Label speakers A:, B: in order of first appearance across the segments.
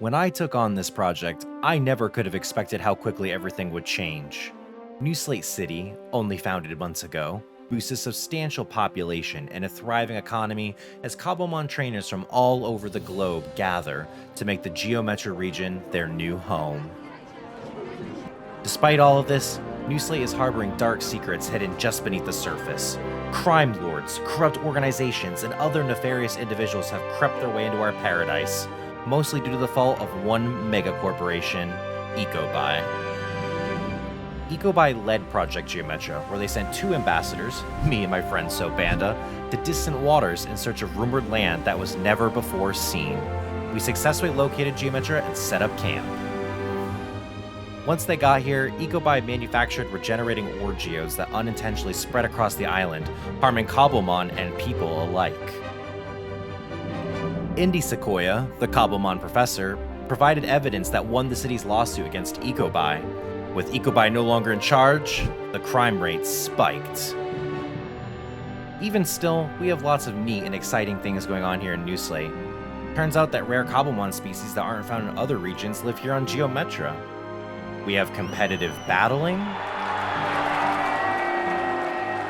A: When I took on this project, I never could have expected how quickly everything would change. New Slate City, only founded months ago, boasts a substantial population and a thriving economy as Cobblemon trainers from all over the globe gather to make the Geometra region their new home. Despite all of this, New Slate is harboring dark secrets hidden just beneath the surface. Crime lords, corrupt organizations, and other nefarious individuals have crept their way into our paradise, mostly due to the fall of one megacorporation, Ecobuy. Ecobuy led Project Geometra, where they sent 2 ambassadors, me and my friend Sobanda, to distant waters in search of rumored land that was never before seen. We successfully located Geometra and set up camp. Once they got here, Ecobuy manufactured regenerating ore geodes that unintentionally spread across the island, harming Cobblemon and people alike. Indy Sequoia, the Cobblemon professor, provided evidence that won the city's lawsuit against Ecobuy. With Ecobuy no longer in charge, the crime rate spiked. Even still, we have lots of neat and exciting things going on here in New Slate. Turns out that rare Cobblemon species that aren't found in other regions live here on Geometra. We have competitive battling,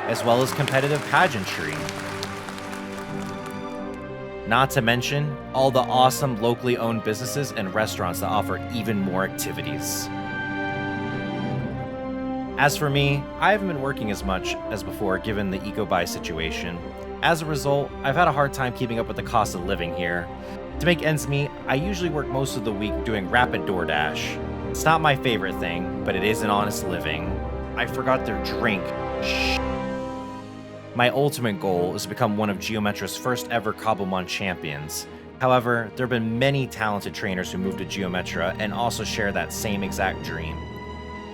A: as well as competitive pageantry. Not to mention all the awesome locally owned businesses and restaurants that offer even more activities. As for me, I haven't been working as much as before given the Ecobuy situation. As a result, I've had a hard time keeping up with the cost of living here. To make ends meet, I usually work most of the week doing rapid DoorDash. It's not my favorite thing, but it is an honest living. I forgot their drink. Shh. My ultimate goal is to become one of Geometra's first ever Cobblemon champions. However, there have been many talented trainers who moved to Geometra and also share that same exact dream.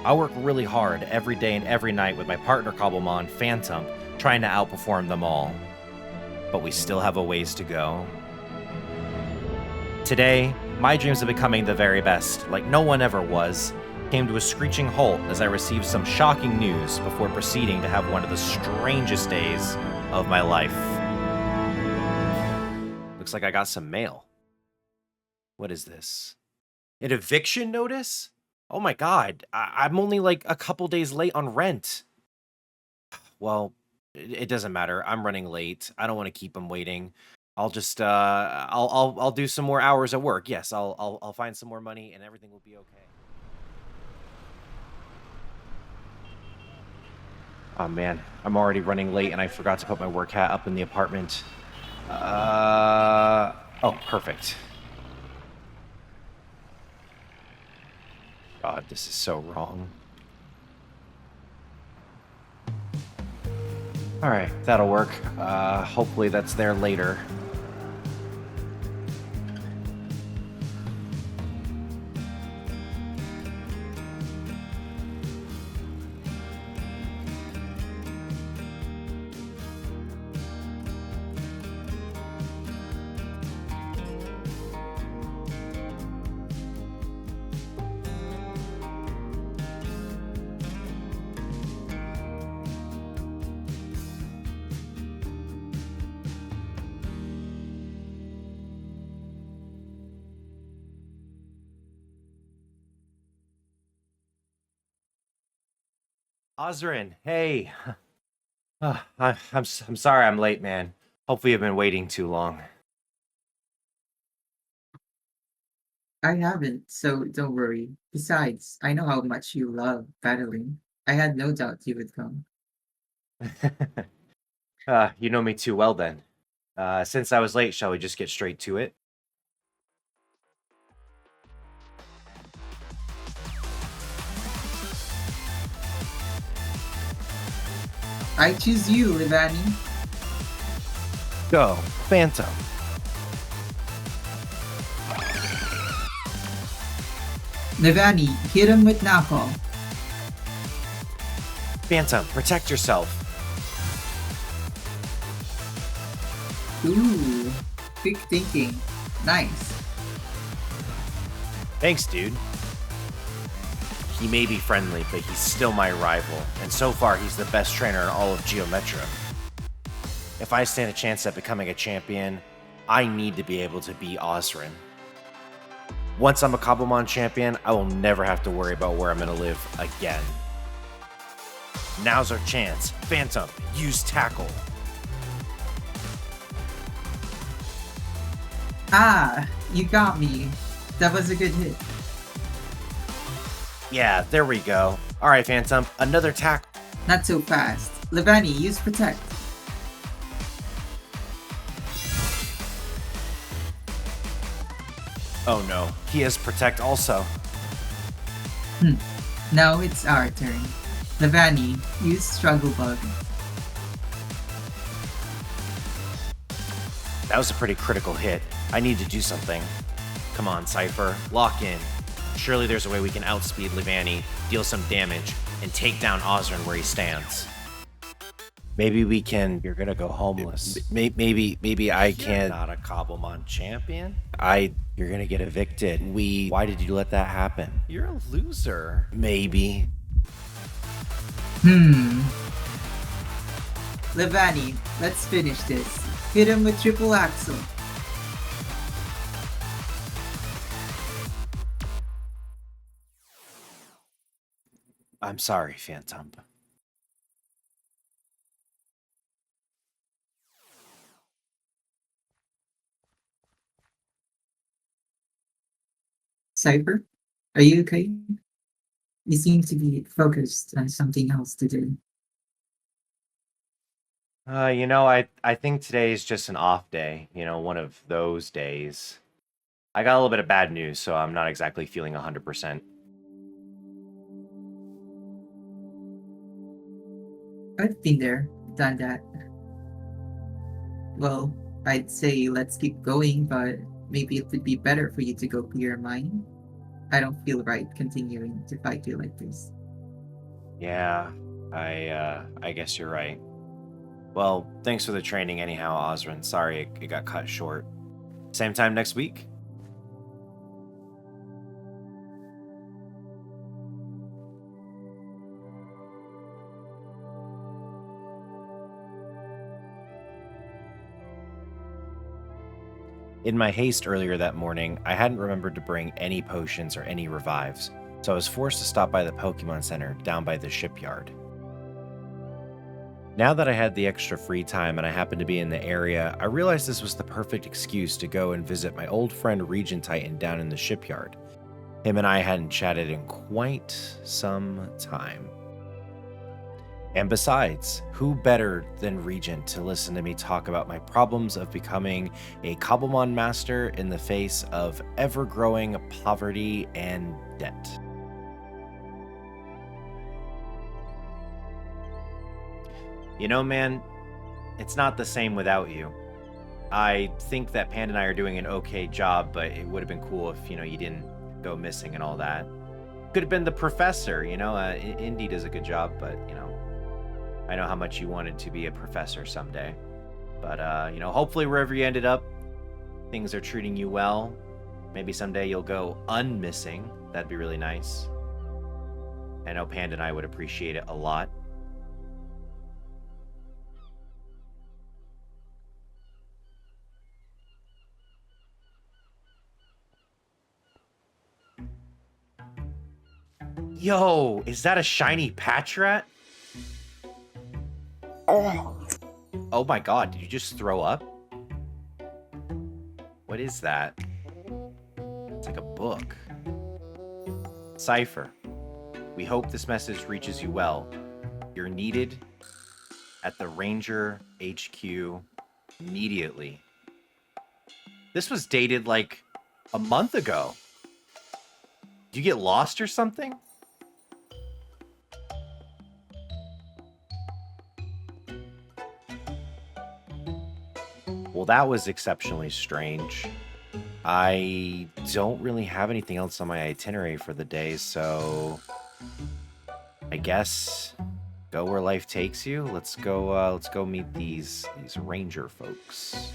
A: I work really hard every day and every night with my partner Cobblemon, Phantom, trying to outperform them all. But we still have a ways to go. Today, my dreams of becoming the very best, like no one ever was, came to a screeching halt as I received some shocking news before proceeding to have one of the strangest days of my life. Looks like I got some mail. What is this? An eviction notice? Oh my god, I'm only like a couple days late on rent. Well, it doesn't matter. I'm running late. I don't want to keep him waiting. I'll just I'll do some more hours at work. Yes, I'll find some more money and everything will be okay. Oh man, I'm already running late and I forgot to put my work hat up in the apartment. Oh, perfect. God, this is so wrong. All right, that'll work. Hopefully that's there later. Ozrin, hey. I'm sorry I'm late, man. Hopefully you've been waiting too long.
B: I haven't, so don't worry. Besides, I know how much you love battling. I had no doubt you would come.
A: You know me too well then. Since I was late, shall we just get straight to it?
B: I choose you, Livani.
A: Go, Phantom.
B: Livani, hit him with knuckle.
A: Phantom, protect yourself.
B: Ooh, quick thinking. Nice.
A: Thanks, dude. He may be friendly, but he's still my rival, and so far he's the best trainer in all of Geometra. If I stand a chance at becoming a champion, I need to be able to beat Ozrin. Once I'm a Cobblemon champion, I will never have to worry about where I'm gonna live again. Now's our chance. Phantom, use tackle.
B: Ah, you got me. That was a good hit.
A: Yeah, there we go. All right, Phantom, another tackle.
B: Not so fast. Levani, use protect.
A: Oh no, he has protect also.
B: Now it's our turn. Levani, use struggle bug.
A: That was a pretty critical hit. I need to do something. Come on, Cypher, lock in. Surely there's a way we can outspeed Levani, deal some damage, and take down Osrin where he stands. Maybe we can... You're gonna go homeless. Maybe I can't... Not a Cobblemon champion? You're gonna get evicted. Why did you let that happen? You're a loser. Maybe.
B: Levani, let's finish this. Hit him with triple axle.
A: I'm sorry, Phantom.
B: Cypher, are you okay? You seem to be focused on something else to do.
A: I think today is just an off day. One of those days. I got a little bit of bad news, so I'm not exactly feeling 100%.
B: I've been there, done that. Well, I'd say let's keep going, but maybe it would be better for you to go clear your mind. I don't feel right continuing to fight you like this.
A: Yeah, I guess you're right. Well, thanks for the training anyhow, Osrin. Sorry it got cut short. Same time next week? In my haste earlier that morning, I hadn't remembered to bring any potions or any revives, so I was forced to stop by the Pokémon Center down by the shipyard. Now that I had the extra free time and I happened to be in the area, I realized this was the perfect excuse to go and visit my old friend Regent Titan down in the shipyard. Him and I hadn't chatted in quite some time. And besides, who better than Regent to listen to me talk about my problems of becoming a Cobblemon Master in the face of ever-growing poverty and debt? Man, it's not the same without you. I think that Panda and I are doing an okay job, but it would have been cool if, you didn't go missing and all that. Could have been the professor, Indy does a good job, but, I know how much you wanted to be a professor someday. But, hopefully wherever you ended up, things are treating you well. Maybe someday you'll go unmissing. That'd be really nice. I know Panda and I would appreciate it a lot. Yo, is that a shiny Patrat? Oh my god, did you just throw up? What is that? It's like a book. Cypher, we hope this message reaches you well. You're needed at the Ranger HQ immediately. This was dated like a month ago. Did you get lost or something? Well, that was exceptionally strange. I don't really have anything else on my itinerary for the day, so I guess go where life takes you. Let's go meet these ranger folks.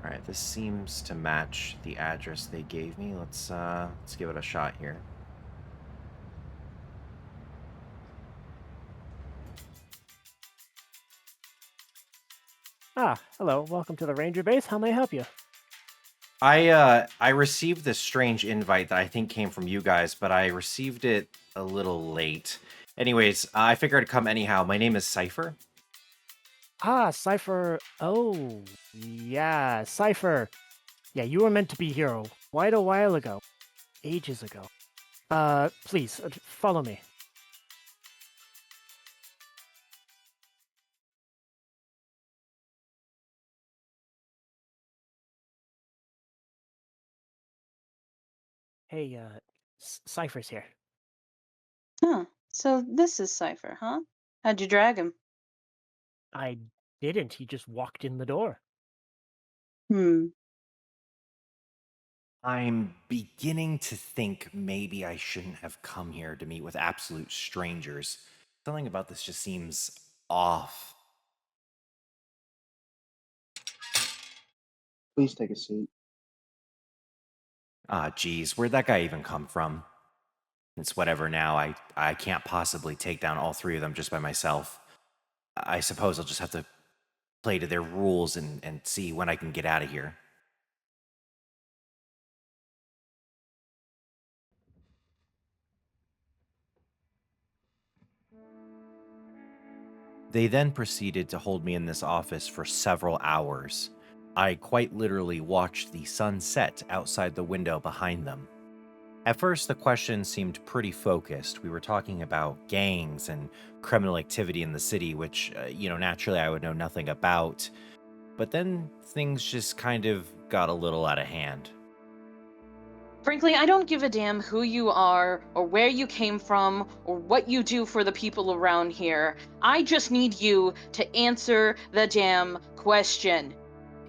A: All right, this seems to match the address they gave me. Let's give it a shot here.
C: Hello. Welcome to the Ranger Base. How may I help you?
A: I received this strange invite that I think came from you guys, but I received it a little late. Anyways, I figured I'd come anyhow. My name is Cypher.
C: Cypher. Oh, yeah, Cypher. Yeah, you were meant to be here quite a while ago. Ages ago. Please, follow me. Hey, Cypher's here.
D: Huh. So this is Cypher, huh? How'd you drag him?
C: I didn't. He just walked in the door.
D: Hmm.
A: I'm beginning to think maybe I shouldn't have come here to meet with absolute strangers. Something about this just seems off.
E: Please take a seat.
A: Geez, where'd that guy even come from? It's whatever now. I can't possibly take down all three of them just by myself. I suppose I'll just have to play to their rules and see when I can get out of here. They then proceeded to hold me in this office for several hours. I quite literally watched the sun set outside the window behind them. At first, the questions seemed pretty focused. We were talking about gangs and criminal activity in the city, which, naturally I would know nothing about. But then things just kind of got a little out of hand.
D: Frankly, I don't give a damn who you are, or where you came from, or what you do for the people around here. I just need you to answer the damn question.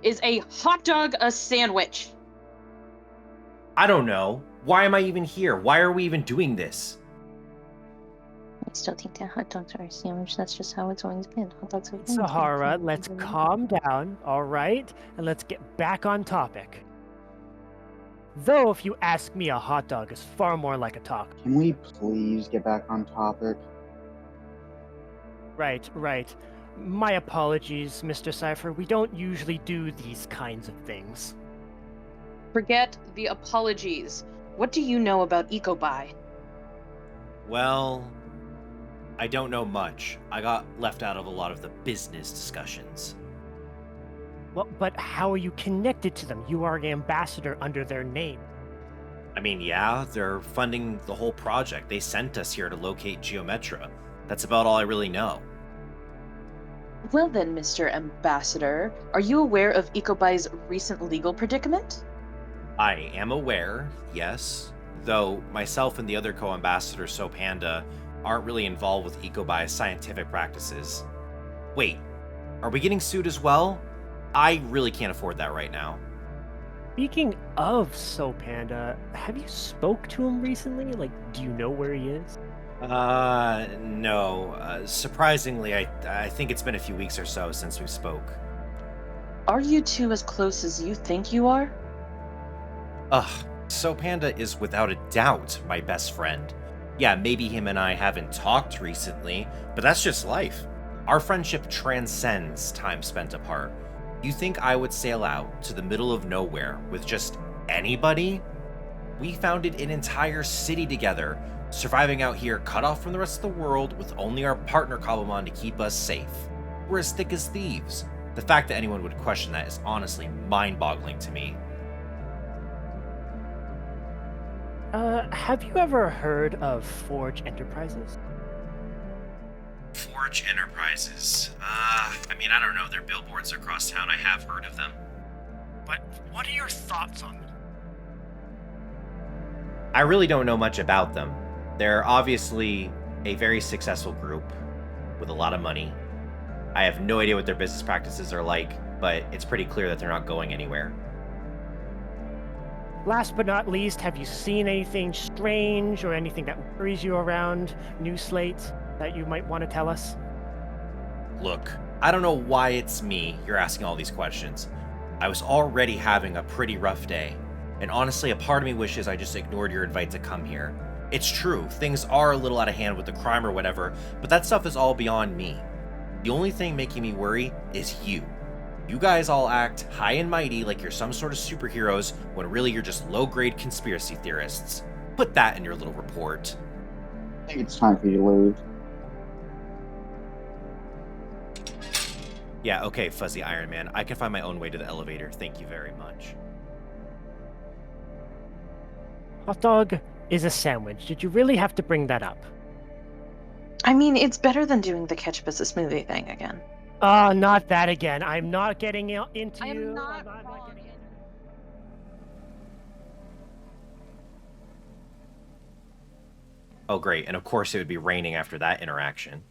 D: Is a hot dog a sandwich?
A: I don't know. Why am I even here? Why are we even doing this?
F: I still think that hot dogs are a sandwich. That's just how it's always been. Hot dogs are
C: Sahara, let's calm down, all right? And let's get back on topic. Though, if you ask me, a hot dog is far more like a taco.
E: Can we please get back on topic?
C: Right. My apologies, Mr. Cypher. We don't usually do these kinds of things.
D: Forget the apologies. What do you know about EcoBuy?
A: Well, I don't know much. I got left out of a lot of the business discussions.
C: Well, but how are you connected to them? You are an ambassador under their name.
A: I mean, yeah, they're funding the whole project. They sent us here to locate Geometra. That's about all I really know.
D: Well then, Mr. Ambassador, are you aware of EcoBuy's recent legal predicament?
A: I am aware, yes, though myself and the other co-ambassador, SoPanda, aren't really involved with EcoBuy's scientific practices. Wait, are we getting sued as well? I really can't afford that right now.
C: Speaking of SoPanda, have you spoke to him recently? Like, do you know where he is?
A: No. Surprisingly, I think it's been a few weeks or so since we spoke.
D: Are you two as close as you think you are?
A: SoPanda is without a doubt my best friend. Yeah, maybe him and I haven't talked recently, but that's just life. Our friendship transcends time spent apart. You think I would sail out to the middle of nowhere with just anybody? We founded an entire city together, surviving out here cut off from the rest of the world with only our partner Cobblemon to keep us safe. We're as thick as thieves. The fact that anyone would question that is honestly mind-boggling to me.
C: Have you ever heard of Forge Enterprises?
A: Forge Enterprises. I don't know. Their billboards across town. I have heard of them.
C: But what are your thoughts on them?
A: I really don't know much about them. They're obviously a very successful group with a lot of money. I have no idea what their business practices are like, but it's pretty clear that they're not going anywhere.
C: Last but not least, have you seen anything strange or anything that worries you around New Slate that you might want to tell us?
A: Look, I don't know why it's me you're asking all these questions. I was already having a pretty rough day, and honestly, a part of me wishes I just ignored your invite to come here. It's true, things are a little out of hand with the crime or whatever, but that stuff is all beyond me. The only thing making me worry is you. You guys all act high and mighty like you're some sort of superheroes when really you're just low-grade conspiracy theorists. Put that in your little report.
E: I think it's time for you to leave.
A: Yeah, okay, Fuzzy Iron Man. I can find my own way to the elevator. Thank you very much.
C: Hot dog is a sandwich. Did you really have to bring that up?
D: I mean, it's better than doing the ketchup as a smoothie thing again.
C: Oh, not that again. I'm not getting into
D: I am
C: you.
D: not
C: I'm
D: wrong.
C: getting into
A: Oh, great. And of course it would be raining after that interaction.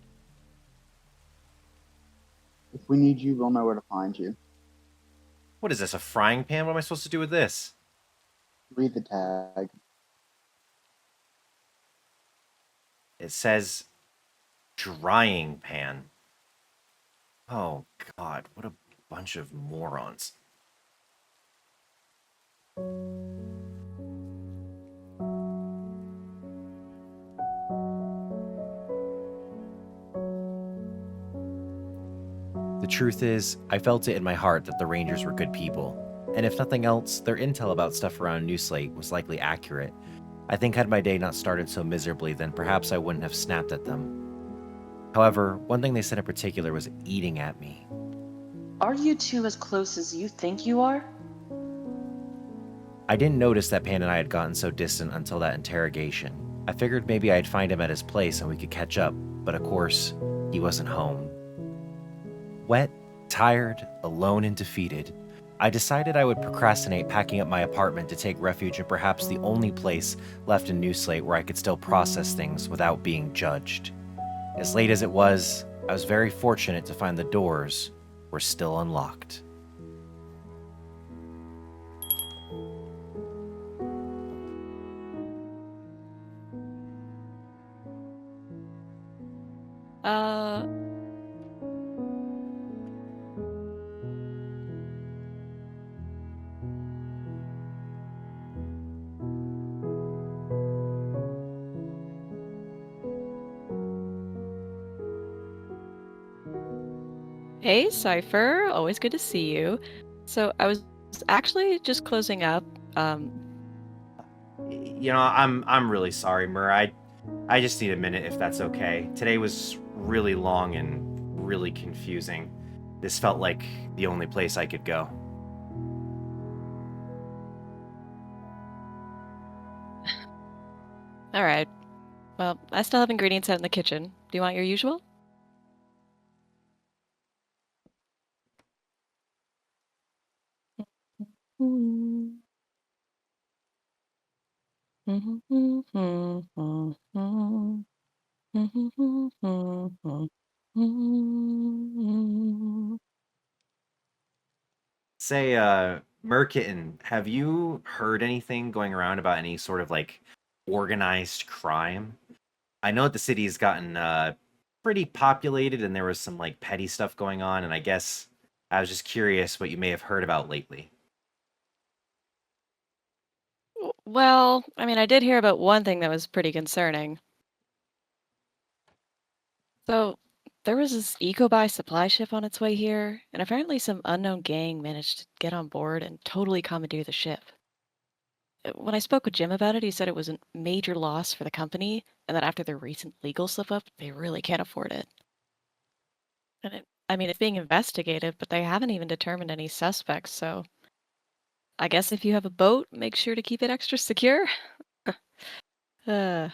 E: If we need you, we'll know where to find you.
A: What is this, a frying pan? What am I supposed to do with this?
E: Read the tag.
A: It says drying pan. Oh, God. What a bunch of morons. The truth is, I felt it in my heart that the Rangers were good people, and if nothing else, their intel about stuff around New Slate was likely accurate. I think had my day not started so miserably, then perhaps I wouldn't have snapped at them. However, one thing they said in particular was eating at me.
D: Are you two as close as you think you are?
A: I didn't notice that Pan and I had gotten so distant until that interrogation. I figured maybe I'd find him at his place and we could catch up, but of course, he wasn't home. Wet, tired, alone and defeated, I decided I would procrastinate packing up my apartment to take refuge in perhaps the only place left in New Slate where I could still process things without being judged. As late as it was, I was very fortunate to find the doors were still unlocked.
G: Hey, Cypher. Always good to see you. So I was actually just closing up.
A: You know, I'm really sorry, Mur. I just need a minute if that's okay. Today was really long and really confusing. This felt like the only place I could go.
G: All right. Well, I still have ingredients out in the kitchen. Do you want your usual?
A: Say, Merkitten, have you heard anything going around about any sort of like organized crime? I know that the city's gotten pretty populated and there was some like petty stuff going on, and I guess I was just curious what you may have heard about lately.
G: Well, I mean, I did hear about one thing that was pretty concerning. So, there was this eco-buy supply ship on its way here, and apparently some unknown gang managed to get on board and totally commandeer the ship. When I spoke with Jim about it, he said it was a major loss for the company, and that after their recent legal slip-up, they really can't afford it. And I mean, it's being investigated, but they haven't even determined any suspects, so I guess if you have a boat, make sure to keep it extra secure. uh,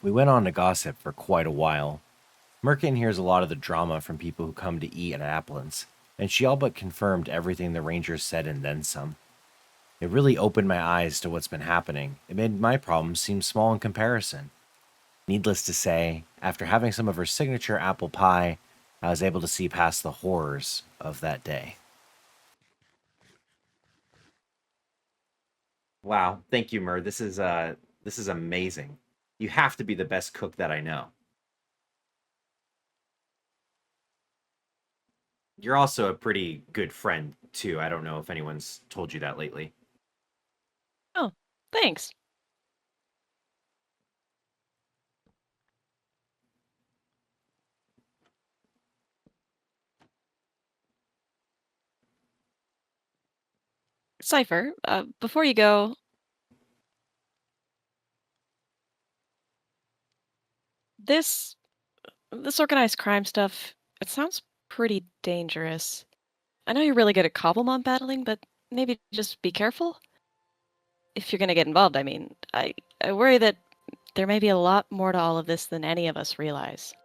A: We went on to gossip for quite a while. Merkin hears a lot of the drama from people who come to eat at Applin's, and she all but confirmed everything the Rangers said and then some. It really opened my eyes to what's been happening. It made my problems seem small in comparison. Needless to say, after having some of her signature apple pie, I was able to see past the horrors of that day. Wow, thank you, Mur. This is amazing. You have to be the best cook that I know. You're also a pretty good friend, too. I don't know if anyone's told you that lately.
G: oh, thanks. Cypher, before you go, this organized crime stuff, it sounds pretty dangerous. I know you're really good at Cobblemon battling, but maybe just be careful? If you're gonna get involved, I mean. I worry that there may be a lot more to all of this than any of us realize.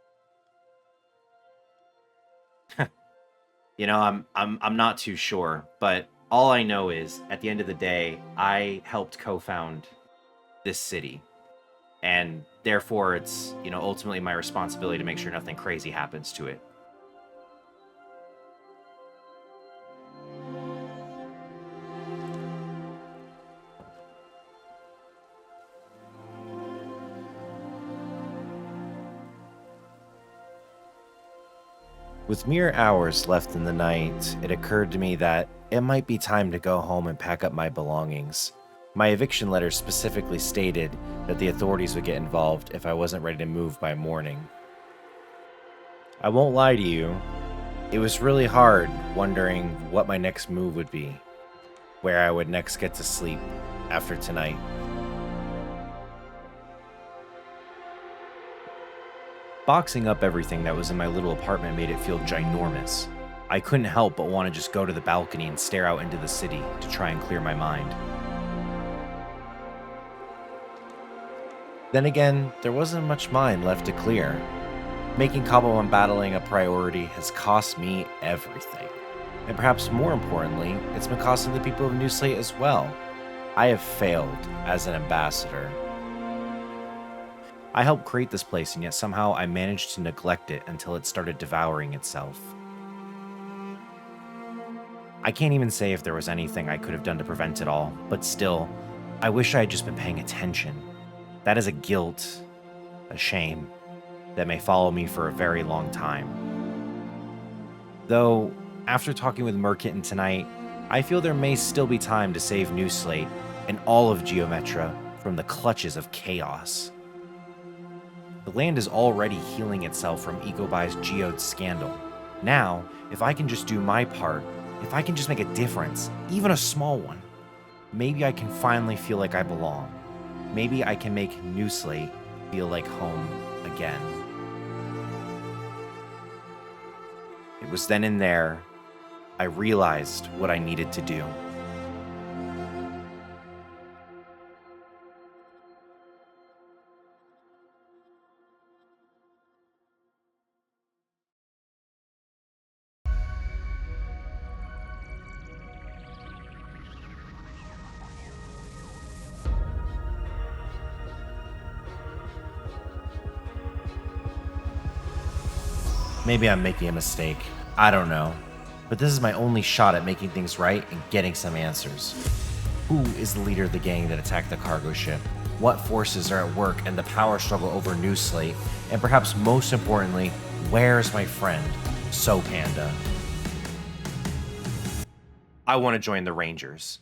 A: You know, I'm not too sure, but all I know is at the end of the day, I helped co-found this city. And therefore it's, you know, ultimately my responsibility to make sure nothing crazy happens to it. With mere hours left in the night, it occurred to me that it might be time to go home and pack up my belongings. My eviction letter specifically stated that the authorities would get involved if I wasn't ready to move by morning. I won't lie to you, it was really hard wondering what my next move would be, where I would next get to sleep after tonight. Boxing up everything that was in my little apartment made it feel ginormous. I couldn't help but want to just go to the balcony and stare out into the city to try and clear my mind. Then again, there wasn't much mind left to clear. Making Cobblemon battling a priority has cost me everything. And perhaps more importantly, it's been costing the people of New Slate as well. I have failed as an ambassador. I helped create this place, and yet somehow I managed to neglect it until it started devouring itself. I can't even say if there was anything I could have done to prevent it all, but still, I wish I had just been paying attention. That is a guilt, a shame, that may follow me for a very long time. Though, after talking with Merkitten tonight, I feel there may still be time to save New Slate and all of Geometra from the clutches of chaos. The land is already healing itself from Ecobuy's geode scandal. Now, if I can just do my part, if I can just make a difference, even a small one, maybe I can finally feel like I belong. Maybe I can make New Slate feel like home again. It was then and there I realized what I needed to do. Maybe I'm making a mistake. I don't know. But this is my only shot at making things right and getting some answers. Who is the leader of the gang that attacked the cargo ship? What forces are at work in the power struggle over New Slate? And perhaps most importantly, where's my friend, So Panda? I want to join the Rangers.